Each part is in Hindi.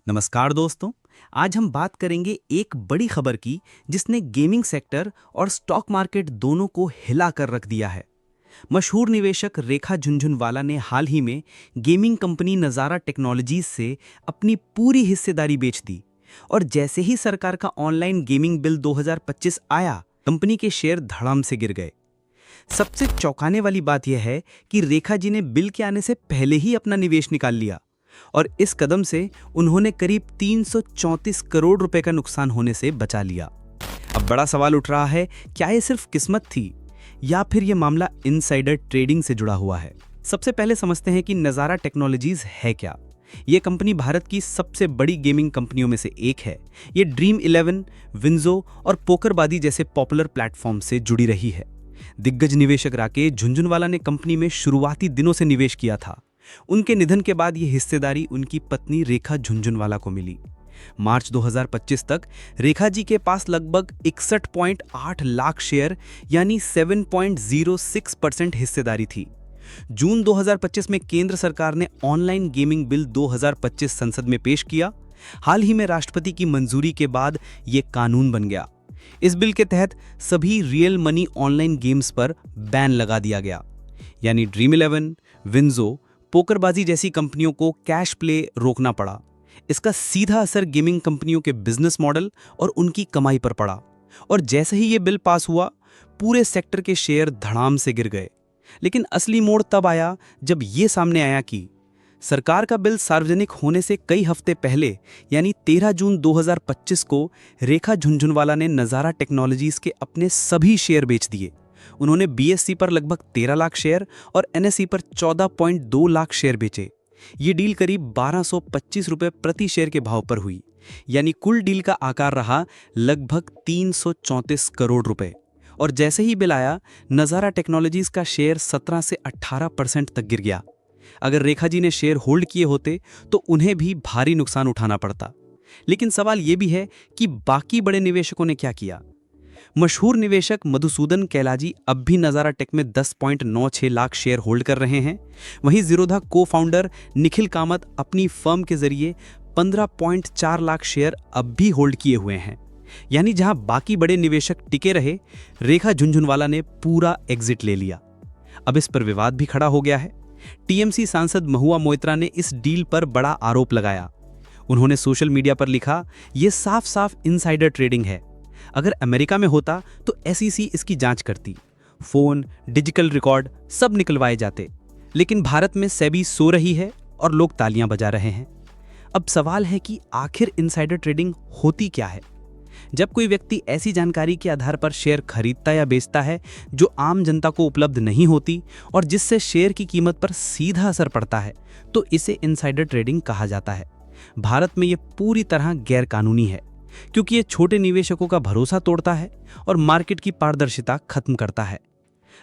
नमस्कार दोस्तों। आज हम बात करेंगे एक बड़ी खबर की जिसने गेमिंग सेक्टर और स्टॉक मार्केट दोनों को हिला कर रख दिया है। मशहूर निवेशक रेखा झुनझुनवाला ने हाल ही में गेमिंग कंपनी नज़ारा टेक्नोलॉजीज से अपनी पूरी हिस्सेदारी बेच दी और जैसे ही सरकार का ऑनलाइन गेमिंग बिल 2025 आया, कंपनी के शेयर धड़ाम से गिर गए। सबसे चौंकाने वाली बात यह है कि रेखा जी ने बिल के आने से पहले ही अपना निवेश निकाल लिया और इस कदम से उन्होंने करीब 334 करोड़ रुपए का नुकसान होने से बचा लिया। अब बड़ा सवाल उठ रहा है, क्या ये सिर्फ किस्मत थी या फिर ये मामला इनसाइडर ट्रेडिंग से जुड़ा हुआ है? सबसे पहले समझते हैं कि नज़ारा टेक्नोलॉजीज है क्या। ये कंपनी भारत की सबसे बड़ी गेमिंग कंपनियों में से एक है। ये ड्रीम 11, विंजो और पोकरबाजी जैसे पॉपुलर प्लेटफॉर्म से जुड़ी रही है। दिग्गज निवेशक राकेश झुनझुनवाला ने कंपनी में शुरुआती दिनों से निवेश किया था। उनके निधन के बाद ये हिस्सेदारी उनकी पत्नी रेखा झुनझुनवाला को मिली। मार्च 2025 तक रेखा जी के पास लगभग 61.8 लाख शेयर यानी 7.06% हिस्सेदारी थी। जून 2025 में केंद्र सरकार ने ऑनलाइन गेमिंग बिल 2025 संसद में पेश किया। हाल ही में राष्ट्रपति की मंजूरी के बाद ये कानून बन गया। इस बिल के तहत सभी रियल मनी ऑनलाइन गेम्स पर बैन लगा दिया गया, यानी ड्रीम 11, विंजो, पोकरबाजी जैसी कंपनियों को कैश प्ले रोकना पड़ा। इसका सीधा असर गेमिंग कंपनियों के बिजनेस मॉडल और उनकी कमाई पर पड़ा और जैसे ही ये बिल पास हुआ, पूरे सेक्टर के शेयर धड़ाम से गिर गए। लेकिन असली मोड़ तब आया जब ये सामने आया कि सरकार का बिल सार्वजनिक होने से कई हफ्ते पहले यानी 13 जून 2025 को रेखा झुनझुनवाला ने नज़ारा टेक्नोलॉजीज के अपने सभी शेयर बेच दिए। उन्होंने बीएसई पर लगभग 13 लाख शेयर और एनएसई पर 14.2 लाख शेयर बेचे। ये डील करीब 1225 रुपये प्रति शेयर के भाव पर हुई, यानी कुल डील का आकार रहा लगभग 334 करोड़ रुपए। और जैसे ही बिल आया, नज़ारा टेक्नोलॉजीज का शेयर 17 से 18% तक गिर गया। अगर रेखा जी ने शेयर होल्ड किए होते तो उन्हें भी भारी नुकसान उठाना पड़ता। लेकिन सवाल यह भी है कि बाकी बड़े निवेशकों ने क्या किया। मशहूर निवेशक मधुसूदन कैलाजी अब भी नज़ारा टेक में 10.96 लाख शेयर होल्ड कर रहे हैं। वहीं जीरोधा को फाउंडर निखिल कामत अपनी फर्म के जरिए 15.4 लाख शेयर अब भी होल्ड किए हुए हैं। यानी जहां बाकी बड़े निवेशक टिके रहे, रेखा झुनझुनवाला ने पूरा एग्जिट ले लिया। अब इस पर विवाद भी खड़ा हो गया है। टीएमसी सांसद महुआ मोइत्रा ने इस डील पर बड़ा आरोप लगाया। उन्होंने सोशल मीडिया पर लिखा, यह साफ साफ इनसाइडर ट्रेडिंग है। अगर अमेरिका में होता तो एसईसी इसकी जांच करती, फोन, डिजिटल रिकॉर्ड सब निकलवाए जाते। लेकिन भारत में सेबी सो रही है और लोग तालियां बजा रहे हैं। अब सवाल है कि आखिर इनसाइडर ट्रेडिंग होती क्या है? जब कोई व्यक्ति ऐसी जानकारी के आधार पर शेयर खरीदता या बेचता है जो आम जनता को उपलब्ध नहीं होती और जिससे शेयर की कीमत पर सीधा असर पड़ता है, तो इसे इनसाइडर ट्रेडिंग कहा जाता है। भारत में यह पूरी तरह गैरकानूनी है क्योंकि ये छोटे निवेशकों का भरोसा तोड़ता है और मार्केट की पारदर्शिता खत्म करता है।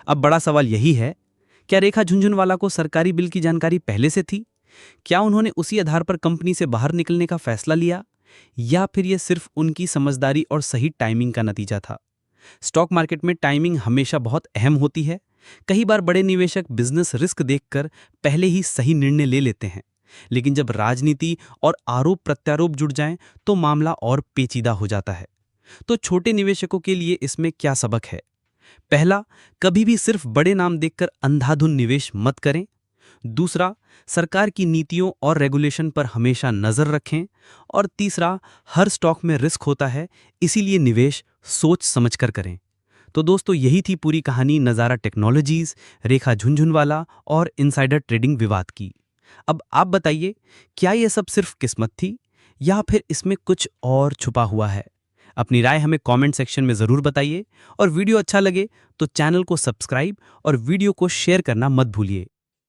अब बड़ा सवाल यही है, क्या रेखा झुनझुनवाला को सरकारी बिल की जानकारी पहले से थी? क्या उन्होंने उसी आधार पर कंपनी से बाहर निकलने का फैसला लिया, या फिर यह सिर्फ उनकी समझदारी और सही टाइमिंग का नतीजा था? स्टॉक मार्केट में टाइमिंग हमेशा बहुत अहम होती है। कई बार बड़े निवेशक बिजनेस रिस्क देखकर पहले ही सही निर्णय ले लेते हैं, लेकिन जब राजनीति और आरोप प्रत्यारोप जुड़ जाएं तो मामला और पेचीदा हो जाता है। तो छोटे निवेशकों के लिए इसमें क्या सबक है? पहला, कभी भी सिर्फ बड़े नाम देखकर अंधाधुन निवेश मत करें। दूसरा, सरकार की नीतियों और रेगुलेशन पर हमेशा नजर रखें। और तीसरा, हर स्टॉक में रिस्क होता है, इसीलिए निवेश सोच समझकर करें। तो दोस्तों, यही थी पूरी कहानी नज़ारा टेक्नोलॉजीज, रेखा झुनझुनवाला और इनसाइडर ट्रेडिंग विवाद की। अब आप बताइए, क्या यह सब सिर्फ किस्मत थी या फिर इसमें कुछ और छुपा हुआ है? अपनी राय हमें कमेंट सेक्शन में ज़रूर बताइए और वीडियो अच्छा लगे तो चैनल को सब्सक्राइब और वीडियो को शेयर करना मत भूलिए।